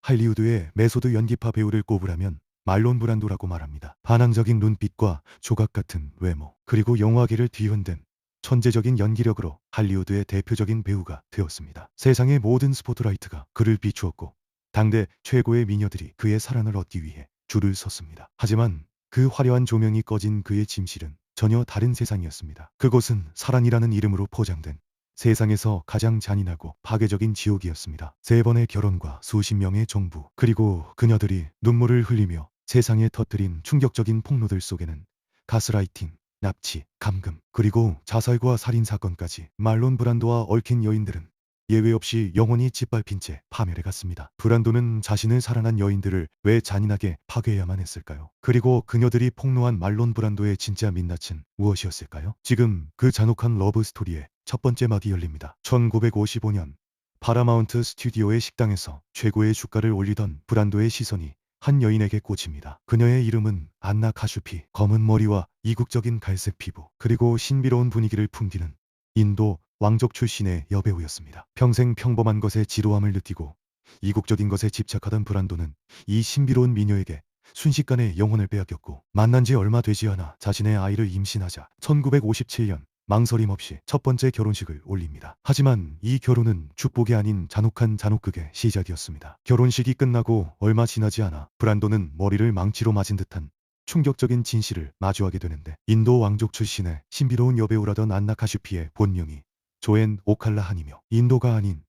할리우드의 메소드 연기파 배우를 꼽으라면 말론 브란도라고 말합니다. 반항적인 눈빛과 조각 같은 외모, 그리고 영화계를 뒤흔든 천재적인 연기력으로 할리우드의 대표적인 배우가 되었습니다. 세상의 모든 스포트라이트가 그를 비추었고 당대 최고의 미녀들이 그의 사랑을 얻기 위해 줄을 섰습니다. 하지만 그 화려한 조명이 꺼진 그의 침실은 전혀 다른 세상이었습니다. 그곳은 사랑이라는 이름으로 포장된 세상에서 가장 잔인하고 파괴적인 지옥이었습니다. 3번의 결혼과 수십 명의 정부, 그리고 그녀들이 눈물을 흘리며 세상에 터뜨린 충격적인 폭로들 속에는 가스라이팅, 납치, 감금, 그리고 자살과 살인 사건까지 말론 브란도와 얽힌 여인들은 예외 없이 영혼이 짓밟힌 채 파멸해 갔습니다. 브란도는 자신을 사랑한 여인들을 왜 잔인하게 파괴해야만 했을까요? 그리고 그녀들이 폭로한 말론 브란도의 진짜 민낯은 무엇이었을까요? 지금 그 잔혹한 러브 스토리의 첫 번째 막이 열립니다. 1955년 파라마운트 스튜디오의 식당에서 최고의 주가를 올리던 브란도의 시선이 한 여인에게 꽂힙니다. 그녀의 이름은 안나 카슈피. 검은 머리와 이국적인 갈색 피부, 그리고 신비로운 분위기를 풍기는 인도 왕족 출신의 여배우였습니다. 평생 평범한 것에 지루함을 느끼고 이국적인 것에 집착하던 브란도는 이 신비로운 미녀에게 순식간에 영혼을 빼앗겼고, 만난 지 얼마 되지 않아 자신의 아이를 임신하자 1957년 망설임 없이 첫 번째 결혼식을 올립니다. 하지만 이 결혼은 축복이 아닌 잔혹한 잔혹극의 시작이었습니다. 결혼식이 끝나고 얼마 지나지 않아 브란도는 머리를 망치로 맞은 듯한 충격적인 진실을 마주하게 되는데, 인도 왕족 출신의 신비로운 여배우라던 안나 카슈피의 본명이 조앤 오칼라한이며 인도가 아닌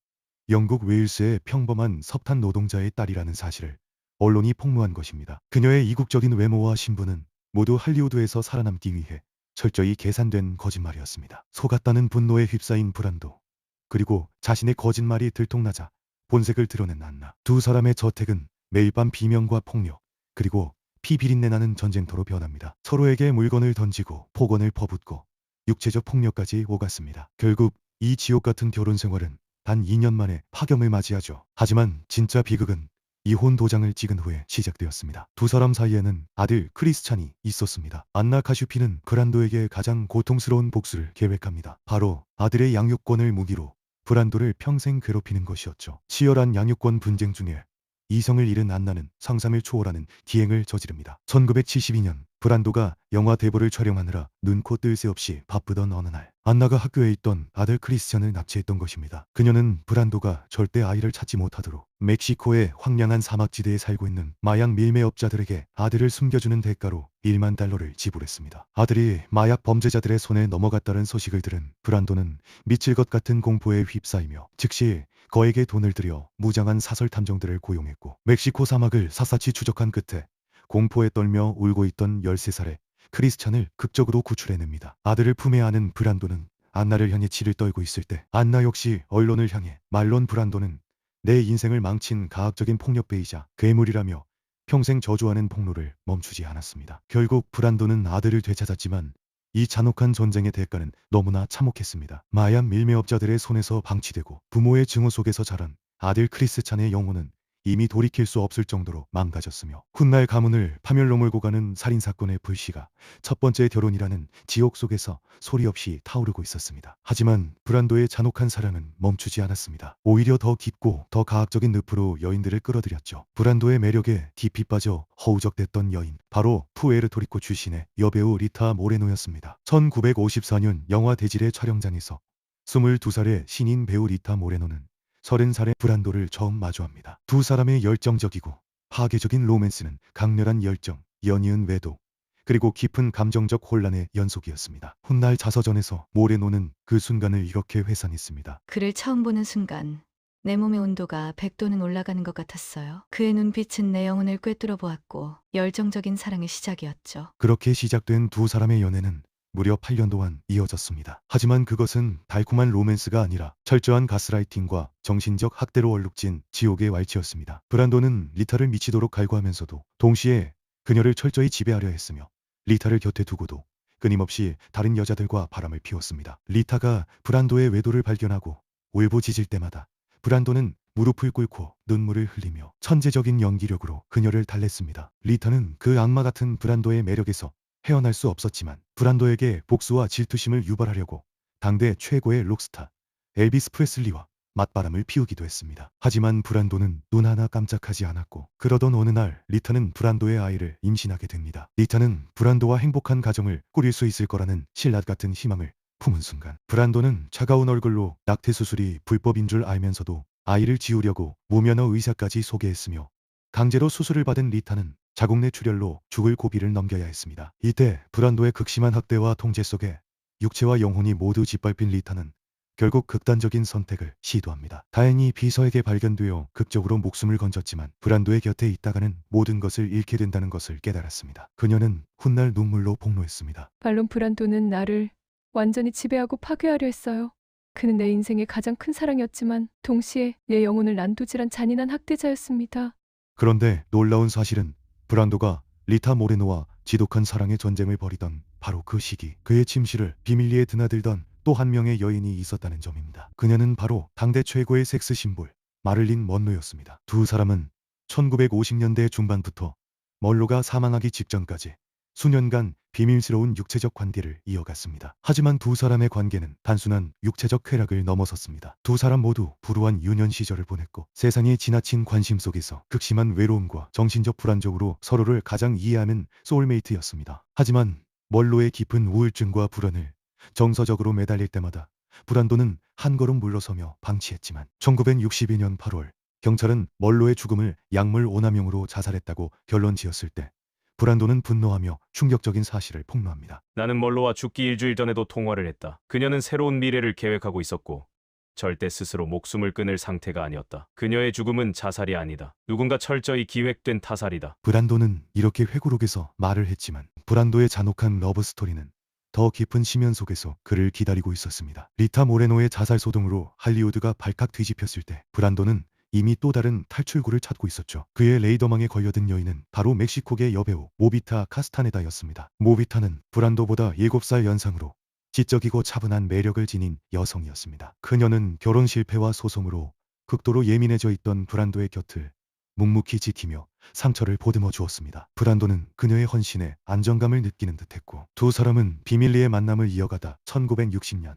영국 웨일스의 평범한 석탄 노동자의 딸이라는 사실을 언론이 폭로한 것입니다. 그녀의 이국적인 외모와 신분은 모두 할리우드에서 살아남기 위해 철저히 계산된 거짓말이었습니다. 속았다는 분노에 휩싸인 브란도, 그리고 자신의 거짓말이 들통나자 본색을 드러낸 안나. 두 사람의 저택은 매일 밤 비명과 폭력, 그리고 피 비린내 나는 전쟁터로 변합니다. 서로에게 물건을 던지고 폭언을 퍼붓고 육체적 폭력까지 오갔습니다. 결국 이 지옥 같은 결혼 생활은 단 2년 만에 파경을 맞이하죠. 하지만 진짜 비극은 이혼 도장을 찍은 후에 시작되었습니다. 두 사람 사이에는 아들 크리스찬이 있었습니다. 안나 카슈피는 브란도에게 가장 고통스러운 복수를 계획합니다. 바로 아들의 양육권을 무기로 브란도를 평생 괴롭히는 것이었죠. 치열한 양육권 분쟁 중에 이성을 잃은 안나는 상상을 초월하는 기행을 저지릅니다. 1972년 브란도가 영화 데뷔를 촬영하느라 눈코 뜰 새 없이 바쁘던 어느 날, 안나가 학교에 있던 아들 크리스찬을 납치했던 것입니다. 그녀는 브란도가 절대 아이를 찾지 못하도록 멕시코의 황량한 사막지대에 살고 있는 마약 밀매업자들에게 아들을 숨겨주는 대가로 1만 달러를 지불했습니다. 아들이 마약 범죄자들의 손에 넘어갔다는 소식을 들은 브란도는 미칠 것 같은 공포에 휩싸이며 즉시 거액의 돈을 들여 무장한 사설 탐정들을 고용했고, 멕시코 사막을 샅샅이 추적한 끝에 공포에 떨며 울고 있던 13살의 크리스찬을 극적으로 구출해냅니다. 아들을 품에 안은 브란도는 안나를 향해 치를 떨고 있을 때 안나 역시 언론을 향해 말론 브란도는 내 인생을 망친 가학적인 폭력배이자 괴물이라며 평생 저주하는 폭로를 멈추지 않았습니다. 결국 브란도는 아들을 되찾았지만 이 잔혹한 전쟁의 대가는 너무나 참혹했습니다. 마약 밀매업자들의 손에서 방치되고 부모의 증오 속에서 자란 아들 크리스찬의 영혼은 이미 돌이킬 수 없을 정도로 망가졌으며, 훗날 가문을 파멸로 몰고 가는 살인사건의 불씨가 첫 번째 결혼이라는 지옥 속에서 소리 없이 타오르고 있었습니다. 하지만 브란도의 잔혹한 사랑은 멈추지 않았습니다. 오히려 더 깊고 더 가학적인 늪으로 여인들을 끌어들였죠. 브란도의 매력에 깊이 빠져 허우적댔던 여인, 바로 푸에르토리코 출신의 여배우 리타 모레노였습니다. 1954년 영화 대질의 촬영장에서 22살의 신인 배우 리타 모레노는 30살의 브란도를 처음 마주합니다. 두 사람의 열정적이고 파괴적인 로맨스는 강렬한 열정, 연이은 외도, 그리고 깊은 감정적 혼란의 연속이었습니다. 훗날 자서전에서 모레노는 그 순간을 이렇게 회상했습니다. 그를 처음 보는 순간 내 몸의 온도가 100도는 올라가는 것 같았어요. 그의 눈빛은 내 영혼을 꿰뚫어 보았고 열정적인 사랑의 시작이었죠. 그렇게 시작된 두 사람의 연애는 무려 8년 동안 이어졌습니다. 하지만 그것은 달콤한 로맨스가 아니라 철저한 가스라이팅과 정신적 학대로 얼룩진 지옥의 왈츠였습니다. 브란도는 리타를 미치도록 갈구하면서도 동시에 그녀를 철저히 지배하려 했으며, 리타를 곁에 두고도 끊임없이 다른 여자들과 바람을 피웠습니다. 리타가 브란도의 외도를 발견하고 울부짖을 때마다 브란도는 무릎을 꿇고 눈물을 흘리며 천재적인 연기력으로 그녀를 달랬습니다. 리타는 그 악마 같은 브란도의 매력에서 헤어날 수 없었지만 브란도에게 복수와 질투심을 유발하려고 당대 최고의 록스타 엘비스 프레슬리와 맞바람을 피우기도 했습니다. 하지만 브란도는 눈 하나 깜짝하지 않았고, 그러던 어느 날 리타는 브란도의 아이를 임신하게 됩니다. 리타는 브란도와 행복한 가정을 꾸릴 수 있을 거라는 신라 같은 희망을 품은 순간, 브란도는 차가운 얼굴로 낙태 수술이 불법인 줄 알면서도 아이를 지우려고 무면허 의사까지 소개했으며, 강제로 수술을 받은 리타는 자국 내 출혈로 죽을 고비를 넘겨야 했습니다. 이때 브란도의 극심한 학대와 통제 속에 육체와 영혼이 모두 짓밟힌 리타는 결국 극단적인 선택을 시도합니다. 다행히 비서에게 발견되어 극적으로 목숨을 건졌지만, 브란도의 곁에 있다가는 모든 것을 잃게 된다는 것을 깨달았습니다. 그녀는 훗날 눈물로 폭로했습니다. 말론 브란도는 나를 완전히 지배하고 파괴하려 했어요. 그는 내 인생의 가장 큰 사랑이었지만 동시에 내 영혼을 난도질한 잔인한 학대자였습니다. 그런데 놀라운 사실은 브란도가 리타 모레노와 지독한 사랑의 전쟁을 벌이던 바로 그 시기, 그의 침실을 비밀리에 드나들던 또 한 명의 여인이 있었다는 점입니다. 그녀는 바로 당대 최고의 섹스 심볼 마를린 먼로였습니다. 두 사람은 1950년대 중반부터 먼로가 사망하기 직전까지 수년간 비밀스러운 육체적 관계를 이어갔습니다. 하지만 두 사람의 관계는 단순한 육체적 쾌락을 넘어섰습니다. 두 사람 모두 불우한 유년 시절을 보냈고, 세상의 지나친 관심 속에서 극심한 외로움과 정신적 불안정으로 서로를 가장 이해하는 소울메이트였습니다. 하지만 먼로의 깊은 우울증과 불안을 정서적으로 매달릴 때마다 브란도는 한 걸음 물러서며 방치했지만, 1962년 8월 경찰은 먼로의 죽음을 약물 오남용으로 자살했다고 결론 지었을 때, 브란도는 분노하며 충격적인 사실을 폭로합니다. 나는 멀로와 죽기 일주일 전에도 통화를 했다. 그녀는 새로운 미래를 계획하고 있었고 절대 스스로 목숨을 끊을 상태가 아니었다. 그녀의 죽음은 자살이 아니다. 누군가 철저히 기획된 타살이다. 브란도는 이렇게 회고록에서 말을 했지만, 브란도의 잔혹한 러브 스토리는 더 깊은 심연 속에서 그를 기다리고 있었습니다. 리타 모레노의 자살 소동으로 할리우드가 발칵 뒤집혔을 때, 브란도는 이미 또 다른 탈출구를 찾고 있었죠. 그의 레이더망에 걸려든 여인은 바로 멕시코계 여배우 모비타 카스타네다였습니다. 모비타는 브란도보다 7살 연상으로 지적이고 차분한 매력을 지닌 여성이었습니다. 그녀는 결혼 실패와 소송으로 극도로 예민해져 있던 브란도의 곁을 묵묵히 지키며 상처를 보듬어 주었습니다. 브란도는 그녀의 헌신에 안정감을 느끼는 듯했고, 두 사람은 비밀리에 만남을 이어가다 1960년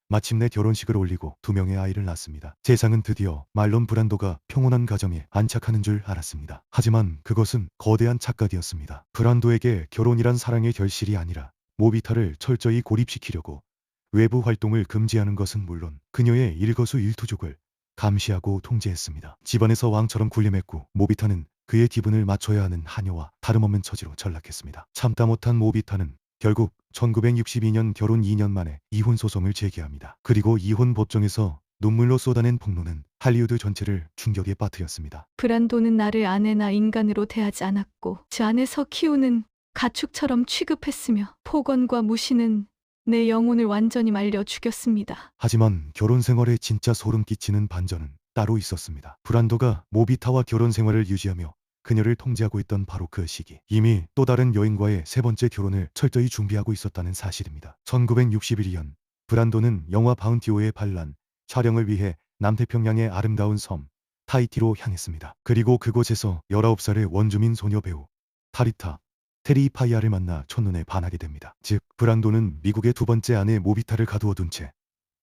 마침내 결혼식을 올리고 2명의 아이를 낳습니다. 세상은 드디어 말론 브란도가 평온한 가정에 안착하는 줄 알았습니다. 하지만 그것은 거대한 착각이었습니다. 브란도에게 결혼이란 사랑의 결실이 아니라 모비타를 철저히 고립시키려고 외부 활동을 금지하는 것은 물론 그녀의 일거수일투족을 감시하고 통제했습니다. 집안에서 왕처럼 군림했고, 모비타는 그의 기분을 맞춰야 하는 하녀와 다름없는 처지로 전락했습니다. 참다 못한 모비타는 결국 1962년 결혼 2년 만에 이혼 소송을 제기합니다. 그리고 이혼 법정에서 눈물로 쏟아낸 폭로는 할리우드 전체를 충격에 빠뜨렸습니다. 브란도는 나를 아내나 인간으로 대하지 않았고, 저 안에서 키우는 가축처럼 취급했으며, 폭언과 무시는 내 영혼을 완전히 말려 죽였습니다. 하지만 결혼 생활에 진짜 소름 끼치는 반전은 따로 있었습니다. 브란도가 모비타와 결혼 생활을 유지하며 그녀를 통제하고 있던 바로 그 시기, 이미 또 다른 여인과의 세 번째 결혼을 철저히 준비하고 있었다는 사실입니다. 1961년 브란도는 영화 바운티오의 반란 촬영을 위해 남태평양의 아름다운 섬 타히티로 향했습니다. 그리고 그곳에서 19살의 원주민 소녀 배우 타리타 테리 파이아를 만나 첫눈에 반하게 됩니다. 즉, 브란도는 미국의 두 번째 아내 모비타를 가두어 둔 채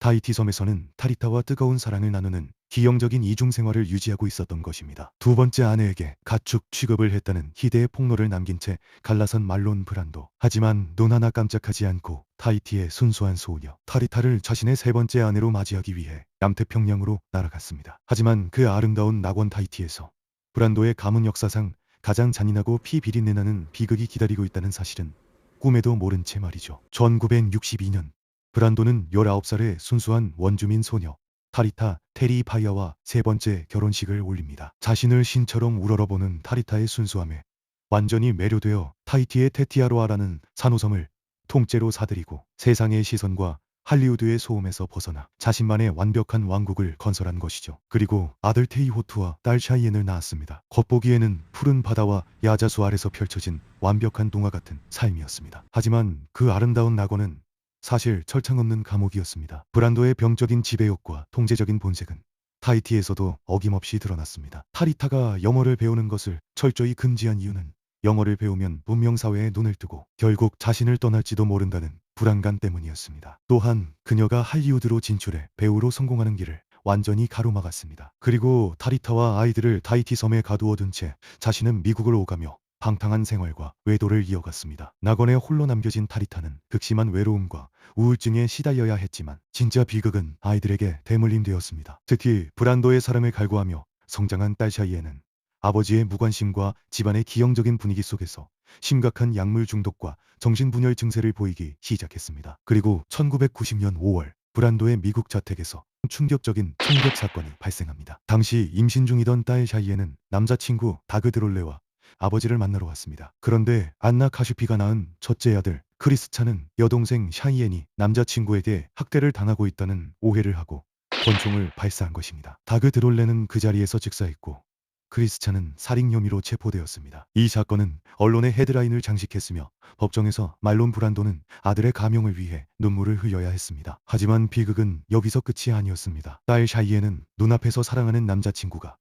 타히티 섬에서는 타리타와 뜨거운 사랑을 나누는 기형적인 이중 생활을 유지하고 있었던 것입니다. 두 번째 아내에게 가축 취급을 했다는 희대의 폭로를 남긴 채 갈라선 말론 브란도. 하지만 눈 하나 깜짝하지 않고 타히티의 순수한 소녀 타리타를 자신의 세 번째 아내로 맞이하기 위해 남태평양으로 날아갔습니다. 하지만 그 아름다운 낙원 타히티에서 브란도의 가문 역사상 가장 잔인하고 피 비린내 나는 비극이 기다리고 있다는 사실은 꿈에도 모른 채 말이죠. 1962년 브란도는 19살의 순수한 원주민 소녀 타리타 테리 파이아와 세 번째 결혼식을 올립니다. 자신을 신처럼 우러러보는 타리타의 순수함에 완전히 매료되어 타히티의 테티아로아라는 산호섬을 통째로 사들이고 세상의 시선과 할리우드의 소음에서 벗어나 자신만의 완벽한 왕국을 건설한 것이죠. 그리고 아들 테이호투와 딸 샤이엔을 낳았습니다. 겉보기에는 푸른 바다와 야자수 아래서 펼쳐진 완벽한 동화 같은 삶이었습니다. 하지만 그 아름다운 낙원은 사실 철창 없는 감옥이었습니다. 브란도의 병적인 지배욕과 통제적인 본색은 타히티에서도 어김없이 드러났습니다. 타리타가 영어를 배우는 것을 철저히 금지한 이유는 영어를 배우면 문명사회에 눈을 뜨고 결국 자신을 떠날지도 모른다는 불안감 때문이었습니다. 또한 그녀가 할리우드로 진출해 배우로 성공하는 길을 완전히 가로막았습니다. 그리고 타리타와 아이들을 타히티 섬에 가두어둔 채 자신은 미국을 오가며 방탕한 생활과 외도를 이어갔습니다. 낙원에 홀로 남겨진 타리타는 극심한 외로움과 우울증에 시달려야 했지만 진짜 비극은 아이들에게 대물림 되었습니다. 특히 브란도의 사랑을 갈구하며 성장한 딸 샤이에는 아버지의 무관심과 집안의 기형적인 분위기 속에서 심각한 약물 중독과 정신분열 증세를 보이기 시작했습니다. 그리고 1990년 5월 브란도의 미국 자택에서 충격적인 총격 사건이 발생합니다. 당시 임신 중이던 딸 샤이에는 남자친구 다그 드롤레와 아버지를 만나러 왔습니다. 그런데 안나 카슈피가 낳은 첫째 아들 크리스찬은 여동생 샤이엔이 남자친구에게 학대를 당하고 있다는 오해를 하고 권총을 발사한 것입니다. 다그 드롤레는 그 자리에서 즉사했고 크리스찬은 살인 혐의로 체포되었습니다. 이 사건은 언론의 헤드라인을 장식했으며 법정에서 말론 브란도는 아들의 감형을 위해 눈물을 흘려야 했습니다. 하지만 비극은 여기서 끝이 아니었습니다. 딸 샤이에는 눈앞에서 사랑하는 남자친구가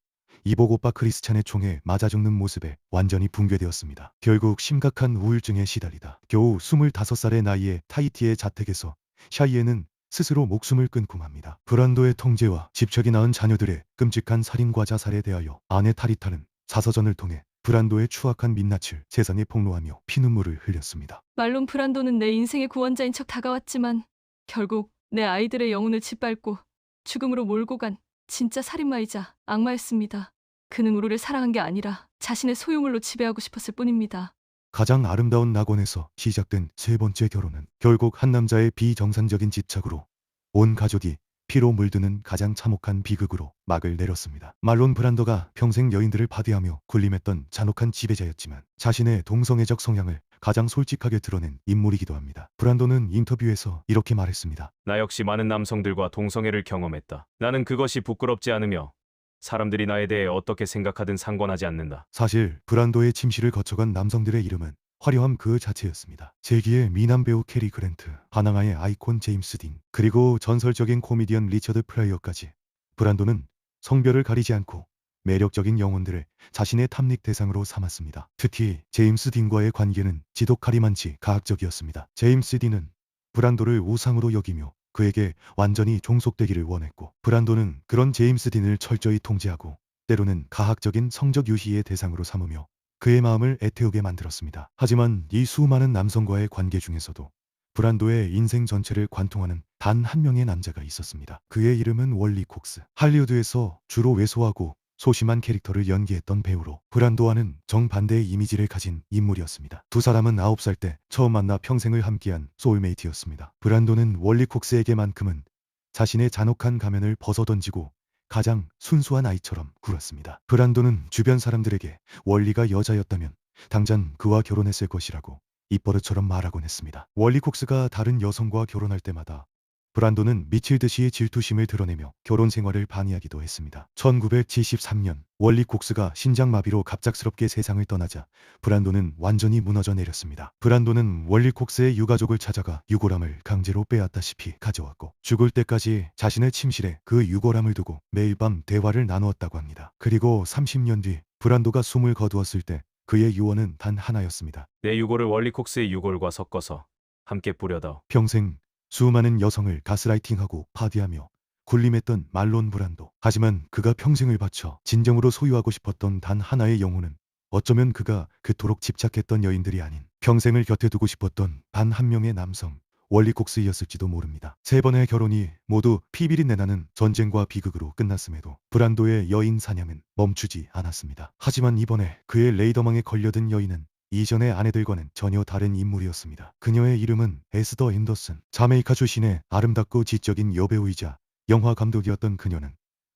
이복 오빠 크리스찬의 총에 맞아 죽는 모습에 완전히 붕괴되었습니다. 결국 심각한 우울증에 시달리다 겨우 25살의 나이에 타히티의 자택에서 샤이에는 스스로 목숨을 끊고 맙니다. 브란도의 통제와 집착이 낳은 자녀들의 끔찍한 살인과 자살에 대하여 아내 타리타는 자서전을 통해 브란도의 추악한 민낯을 세상에 폭로하며 피눈물을 흘렸습니다. 말론 브란도는 내 인생의 구원자인 척 다가왔지만 결국 내 아이들의 영혼을 짓밟고 죽음으로 몰고 간 진짜 살인마이자 악마였습니다. 그는 우리를 사랑한 게 아니라 자신의 소유물로 지배하고 싶었을 뿐입니다. 가장 아름다운 낙원에서 시작된 세 번째 결혼은 결국 한 남자의 비정상적인 집착으로 온 가족이 피로 물드는 가장 참혹한 비극으로 막을 내렸습니다. 말론 브란도가 평생 여인들을 파괴하며 군림했던 잔혹한 지배자였지만 자신의 동성애적 성향을 가장 솔직하게 드러낸 인물이기도 합니다. 브란도는 인터뷰에서 이렇게 말했습니다. 나 역시 많은 남성들과 동성애를 경험했다. 나는 그것이 부끄럽지 않으며 사람들이 나에 대해 어떻게 생각하든 상관하지 않는다. 사실 브란도의 침실을 거쳐간 남성들의 이름은 화려함 그 자체였습니다. 세기의 미남 배우 캐리 그랜트, 바나나의 아이콘 제임스 딘, 그리고 전설적인 코미디언 리처드 프라이어까지 브란도는 성별을 가리지 않고 매력적인 영혼들을 자신의 탐닉 대상으로 삼았습니다. 특히 제임스 딘과의 관계는 지독하리만치 가학적이었습니다. 제임스 딘은 브란도를 우상으로 여기며 그에게 완전히 종속되기를 원했고 브란도는 그런 제임스 딘을 철저히 통제하고 때로는 가학적인 성적 유희의 대상으로 삼으며 그의 마음을 애태우게 만들었습니다. 하지만 이 수많은 남성과의 관계 중에서도 브란도의 인생 전체를 관통하는 단 한 명의 남자가 있었습니다. 그의 이름은 월리 콕스. 할리우드에서 주로 왜소하고 소심한 캐릭터를 연기했던 배우로 브란도와는 정반대의 이미지를 가진 인물이었습니다. 두 사람은 9살 때 처음 만나 평생을 함께한 소울메이트였습니다. 브란도는 월리 콕스에게만큼은 자신의 잔혹한 가면을 벗어던지고 가장 순수한 아이처럼 굴었습니다. 브란도는 주변 사람들에게 월리가 여자였다면 당장 그와 결혼했을 것이라고 입버릇처럼 말하곤 했습니다. 월리 콕스가 다른 여성과 결혼할 때마다 브란도는 미칠 듯이 질투심을 드러내며 결혼 생활을 방해하기도 했습니다. 1973년 월리 콕스가 신장마비로 갑작스럽게 세상을 떠나자 브란도는 완전히 무너져 내렸습니다. 브란도는 월리 콕스의 유가족을 찾아가 유골함을 강제로 빼앗다시피 가져왔고 죽을 때까지 자신의 침실에 그 유골함을 두고 매일 밤 대화를 나누었다고 합니다. 그리고 30년 뒤 브란도가 숨을 거두었을 때 그의 유언은 단 하나였습니다. 내 유골을 월리 콕스의 유골과 섞어서 함께 뿌려다오. 평생 수많은 여성을 가스라이팅하고 파괴하며 군림했던 말론 브란도. 하지만 그가 평생을 바쳐 진정으로 소유하고 싶었던 단 하나의 영혼은 어쩌면 그가 그토록 집착했던 여인들이 아닌 평생을 곁에 두고 싶었던 단 한 명의 남성 월리 콕스였을지도 모릅니다. 세 번의 결혼이 모두 피비린 내나는 전쟁과 비극으로 끝났음에도 브란도의 여인 사냥은 멈추지 않았습니다. 하지만 이번에 그의 레이더망에 걸려든 여인은 이전의 아내들과는 전혀 다른 인물이었습니다. 그녀의 이름은 에스더 앤더슨. 자메이카 출신의 아름답고 지적인 여배우이자 영화 감독이었던 그녀는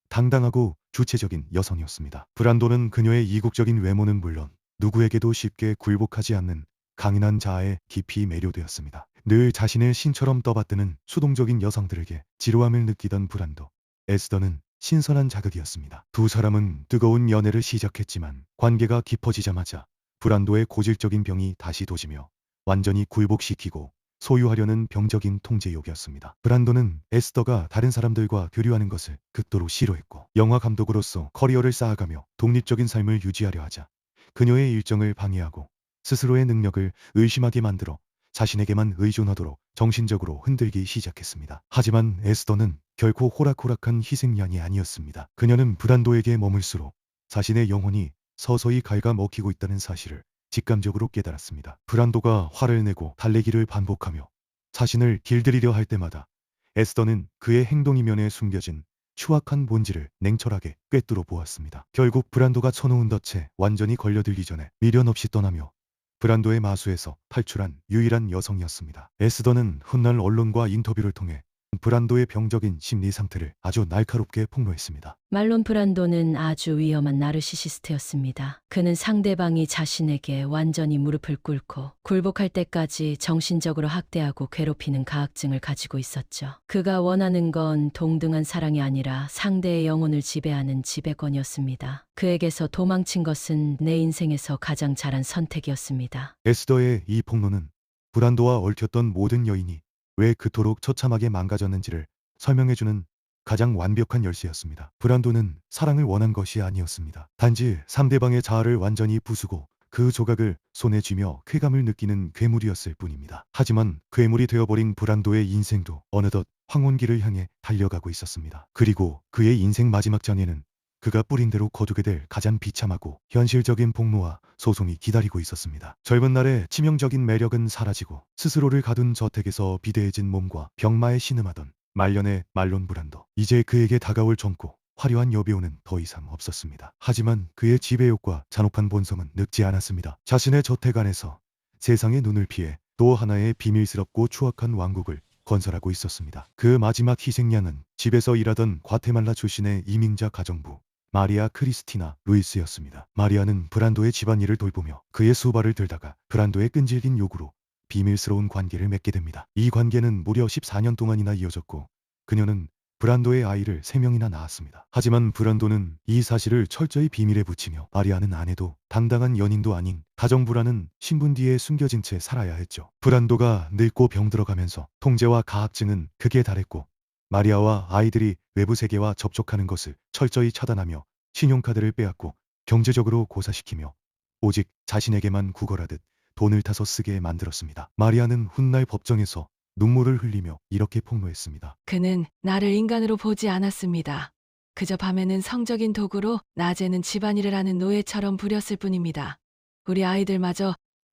당당하고 주체적인 여성이었습니다. 브란도는 그녀의 이국적인 외모는 물론 누구에게도 쉽게 굴복하지 않는 강인한 자아에 깊이 매료되었습니다. 늘 자신을 신처럼 떠받드는 수동적인 여성들에게 지루함을 느끼던 브란도. 에스더는 신선한 자극이었습니다. 두 사람은 뜨거운 연애를 시작했지만 관계가 깊어지자마자 브란도의 고질적인 병이 다시 도지며 완전히 굴복시키고 소유하려는 병적인 통제욕이었습니다. 브란도는 에스더가 다른 사람들과 교류하는 것을 극도로 싫어했고 영화 감독으로서 커리어를 쌓아가며 독립적인 삶을 유지하려 하자 그녀의 일정을 방해하고 스스로의 능력을 의심하게 만들어 자신에게만 의존하도록 정신적으로 흔들기 시작했습니다. 하지만 에스더는 결코 호락호락한 희생양이 아니었습니다. 그녀는 브란도에게 머물수록 자신의 영혼이 서서히 갉아먹히고 있다는 사실을 직감적으로 깨달았습니다. 브란도가 화를 내고 달래기를 반복하며 자신을 길들이려 할 때마다 에스더는 그의 행동 이면에 숨겨진 추악한 본질을 냉철하게 꿰뚫어 보았습니다. 결국 브란도가 쳐놓은 덫에 완전히 걸려들기 전에 미련 없이 떠나며 브란도의 마수에서 탈출한 유일한 여성이었습니다. 에스더는 훗날 언론과 인터뷰를 통해 브란도의 병적인 심리 상태를 아주 날카롭게 폭로했습니다. 말론 브란도는 아주 위험한 나르시시스트였습니다. 그는 상대방이 자신에게 완전히 무릎을 꿇고 굴복할 때까지 정신적으로 학대하고 괴롭히는 가학증을 가지고 있었죠. 그가 원하는 건 동등한 사랑이 아니라 상대의 영혼을 지배하는 지배권이었습니다. 그에게서 도망친 것은 내 인생에서 가장 잘한 선택이었습니다. 에스더의 이 폭로는 브란도와 얽혔던 모든 여인이 왜 그토록 처참하게 망가졌는지를 설명해주는 가장 완벽한 열쇠였습니다. 브란도는 사랑을 원한 것이 아니었습니다. 단지 상대방의 자아를 완전히 부수고 그 조각을 손에 쥐며 쾌감을 느끼는 괴물이었을 뿐입니다. 하지만 괴물이 되어버린 브란도의 인생도 어느덧 황혼기를 향해 달려가고 있었습니다. 그리고 그의 인생 마지막 장에는 그가 뿌린 대로 거두게 될 가장 비참하고 현실적인 폭로와 소송이 기다리고 있었습니다. 젊은 날의 치명적인 매력은 사라지고 스스로를 가둔 저택에서 비대해진 몸과 병마에 신음하던 말년의 말론 브란도. 이제 그에게 다가올 젊고 화려한 여배우는 더 이상 없었습니다. 하지만 그의 지배욕과 잔혹한 본성은 늙지 않았습니다. 자신의 저택 안에서 세상의 눈을 피해 또 하나의 비밀스럽고 추악한 왕국을 건설하고 있었습니다. 그 마지막 희생양은 집에서 일하던 과테말라 출신의 이민자 가정부 마리아 크리스티나 루이스였습니다. 마리아는 브란도의 집안일을 돌보며 그의 수발을 들다가 브란도의 끈질긴 요구로 비밀스러운 관계를 맺게 됩니다. 이 관계는 무려 14년 동안이나 이어졌고 그녀는 브란도의 아이를 3명이나 낳았습니다. 하지만 브란도는 이 사실을 철저히 비밀에 붙이며 마리아는 아내도 당당한 연인도 아닌 가정부라는 신분 뒤에 숨겨진 채 살아야 했죠. 브란도가 늙고 병들어가면서 통제와 가학증은 극에 달했고 마리아와 아이들이 외부 세계와 접촉하는 것을 철저히 차단하며 신용카드를 빼앗고 경제적으로 고사시키며 오직 자신에게만 구걸하듯 돈을 타서 쓰게 만들었습니다. 마리아는 훗날 법정에서 눈물을 흘리며 이렇게 폭로했습니다. 그는 나를 인간으로 보지 않았습니다. 그저 밤에는 성적인 도구로 낮에는 집안일을 하는 노예처럼 부렸을 뿐입니다. 우리 아이들마저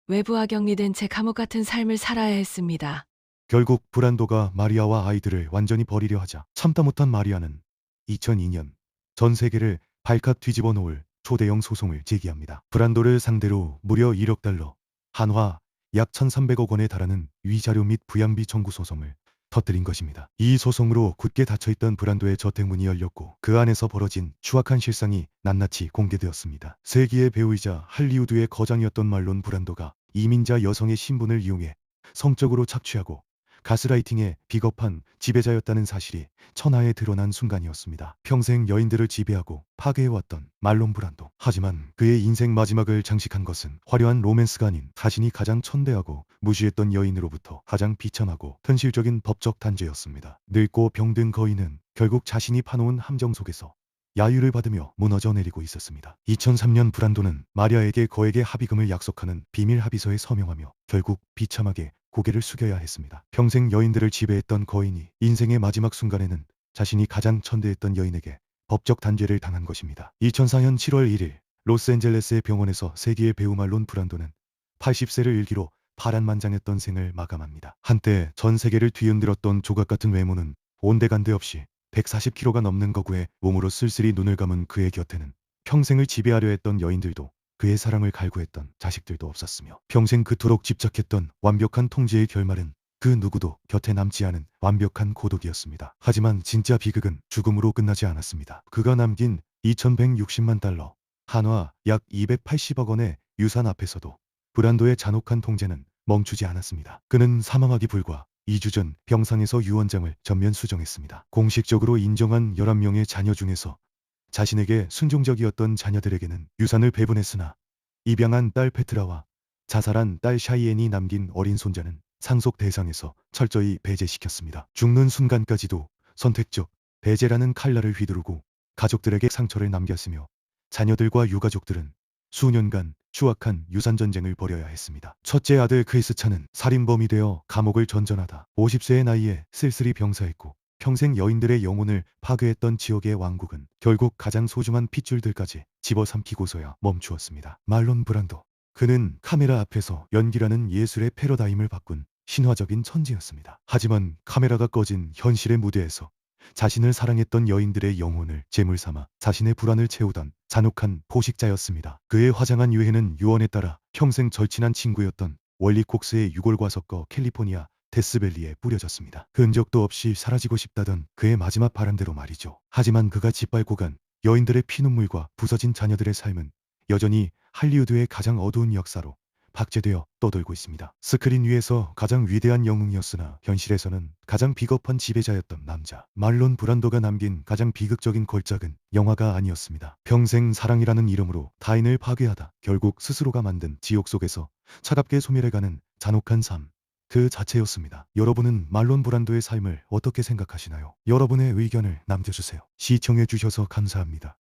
외부와 격리된 채 감옥 같은 삶을 살아야 했습니다. 결국 브란도가 마리아와 아이들을 완전히 버리려 하자 참다 못한 마리아는 2002년 전 세계를 발칵 뒤집어 놓을 초대형 소송을 제기합니다. 브란도를 상대로 무려 1억 달러, 한화 약 1,300억 원에 달하는 위자료 및 부양비 청구 소송을 터뜨린 것입니다. 이 소송으로 굳게 닫혀있던 브란도의 저택문이 열렸고 그 안에서 벌어진 추악한 실상이 낱낱이 공개되었습니다. 세기의 배우이자 할리우드의 거장이었던 말론 브란도가 이민자 여성의 신분을 이용해 성적으로 착취하고 가스라이팅의 비겁한 지배자였다는 사실이 천하에 드러난 순간이었습니다. 평생 여인들을 지배하고 파괴해왔던 말론 브란도. 하지만 그의 인생 마지막을 장식한 것은 화려한 로맨스가 아닌 자신이 가장 천대하고 무시했던 여인으로부터 가장 비참하고 현실적인 법적 단죄였습니다. 늙고 병든 거인은 결국 자신이 파놓은 함정 속에서 야유를 받으며 무너져 내리고 있었습니다. 2003년 브란도는 마리아에게 거액의 합의금을 약속하는 비밀 합의서에 서명하며 결국 비참하게 고개를 숙여야 했습니다. 평생 여인들을 지배했던 거인이 인생의 마지막 순간에는 자신이 가장 천대했던 여인에게 법적 단죄를 당한 것입니다. 2004년 7월 1일 로스앤젤레스의 병원에서 세기의 배우 말론 브란도는 80세를 일기로 파란만장했던 생을 마감합니다. 한때 전 세계를 뒤흔들었던 조각 같은 외모는 온데간데 없이 140kg가 넘는 거구에 몸으로 쓸쓸히 눈을 감은 그의 곁에는 평생을 지배하려 했던 여인들도 그의 사랑을 갈구했던 자식들도 없었으며 평생 그토록 집착했던 완벽한 통제의 결말은 그 누구도 곁에 남지 않은 완벽한 고독이었습니다. 하지만 진짜 비극은 죽음으로 끝나지 않았습니다. 그가 남긴 2,160만 달러, 한화 약 280억 원의 유산 앞에서도 브란도의 잔혹한 통제는 멈추지 않았습니다. 그는 사망하기 불과 2주 전 병상에서 유언장을 전면 수정했습니다. 공식적으로 인정한 11명의 자녀 중에서 자신에게 순종적이었던 자녀들에게는 유산을 배분했으나 입양한 딸 페트라와 자살한 딸 샤이엔이 남긴 어린 손자는 상속 대상에서 철저히 배제시켰습니다. 죽는 순간까지도 선택적 배제라는 칼날을 휘두르고 가족들에게 상처를 남겼으며 자녀들과 유가족들은 수년간 추악한 유산전쟁을 벌여야 했습니다. 첫째 아들 크리스찬은 살인범이 되어 감옥을 전전하다 50세의 나이에 쓸쓸히 병사했고 평생 여인들의 영혼을 파괴했던 지옥의 왕국은 결국 가장 소중한 핏줄들까지 집어삼키고서야 멈추었습니다. 말론 브란도. 그는 카메라 앞에서 연기라는 예술의 패러다임을 바꾼 신화적인 천지였습니다. 하지만 카메라가 꺼진 현실의 무대에서 자신을 사랑했던 여인들의 영혼을 제물 삼아 자신의 불안을 채우던 잔혹한 포식자였습니다. 그의 화장한 유해는 유언에 따라 평생 절친한 친구였던 월리 콕스의 유골과 섞어 캘리포니아 데스밸리에 뿌려졌습니다. 흔적도 없이 사라지고 싶다던 그의 마지막 바람대로 말이죠. 하지만 그가 짓밟고 간 여인들의 피눈물과 부서진 자녀들의 삶은 여전히 할리우드의 가장 어두운 역사로 박제되어 떠돌고 있습니다. 스크린 위에서 가장 위대한 영웅이었으나 현실에서는 가장 비겁한 지배자였던 남자 말론 브란도가 남긴 가장 비극적인 걸작은 영화가 아니었습니다. 평생 사랑이라는 이름으로 타인을 파괴하다 결국 스스로가 만든 지옥 속에서 차갑게 소멸해가는 잔혹한 삶 그 자체였습니다. 여러분은 말론 브란도의 삶을 어떻게 생각하시나요? 여러분의 의견을 남겨주세요. 시청해주셔서 감사합니다.